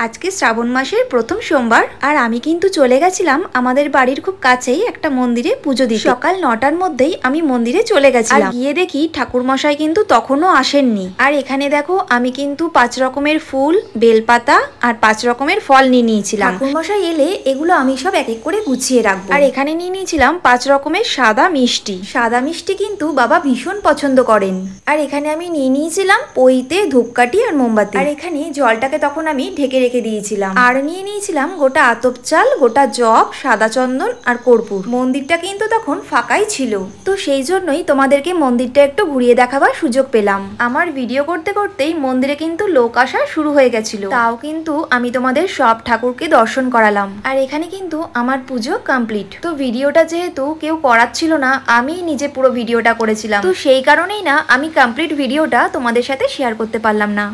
আজকে শ্রাবণ মাসের প্রথম সোমবার আর আমি কিন্তু চলে গেছিলাম আমাদের বাড়ির খুব কাছেই একটা মন্দিরে পুজো দিতে। সকাল 9টার মধ্যেই আমি মন্দিরে চলে গেছিলাম। গিয়ে দেখি ঠাকুর মশাই কিন্তু তখনও আসেননি। আর এখানে দেখো আমি কিন্তু 5 রকমের ফুল, বেলপাতা আর 5 রকমের ফল নিয়ে নিয়েছিলাম। ঠাকুর মশাই এলে এগুলো আমি সব এক এক করে গুছিয়ে রাখবো। আর এখানে নিয়ে নিয়েছিলাম 5 রকমের সাদা মিষ্টি। সাদা মিষ্টি কিন্তু বাবা ভীষণ পছন্দ করেন। আর এখানে আমি নিয়ে নিয়েছিলাম পইতে, ধূপকাঠি আর মোমবাতি। আর এখানে জলটাকে তখন আমি ঢেকে রেখে দিয়েছিলাম। আর নিয়ে নিয়েছিলাম গোটা আতপ চাল, গোটা জব, সাদা চন্দন আর কর্পূর। মন্দিরটা কিন্তু তখন ফাঁকাই ছিল, তো সেই জন্যই তোমাদেরকে মন্দিরটা একটু ঘুরিয়ে দেখাবার সুযোগ পেলাম। আমার ভিডিও করতে করতেই মন্দিরে কিন্তু লোক আসা শুরু হয়ে গেছিল, তাও কিন্তু আমি তোমাদের সব ঠাকুরকে দর্শন করালাম। আর এখানে কিন্তু আমার পুজো কমপ্লিট। তো ভিডিওটা যেহেতু কেউ করাচ্ছিল না, আমি নিজে পুরো ভিডিওটা করেছিলাম, তো সেই কারণেই না আমি কমপ্লিট ভিডিওটা তোমাদের সাথে শেয়ার করতে পারলাম না।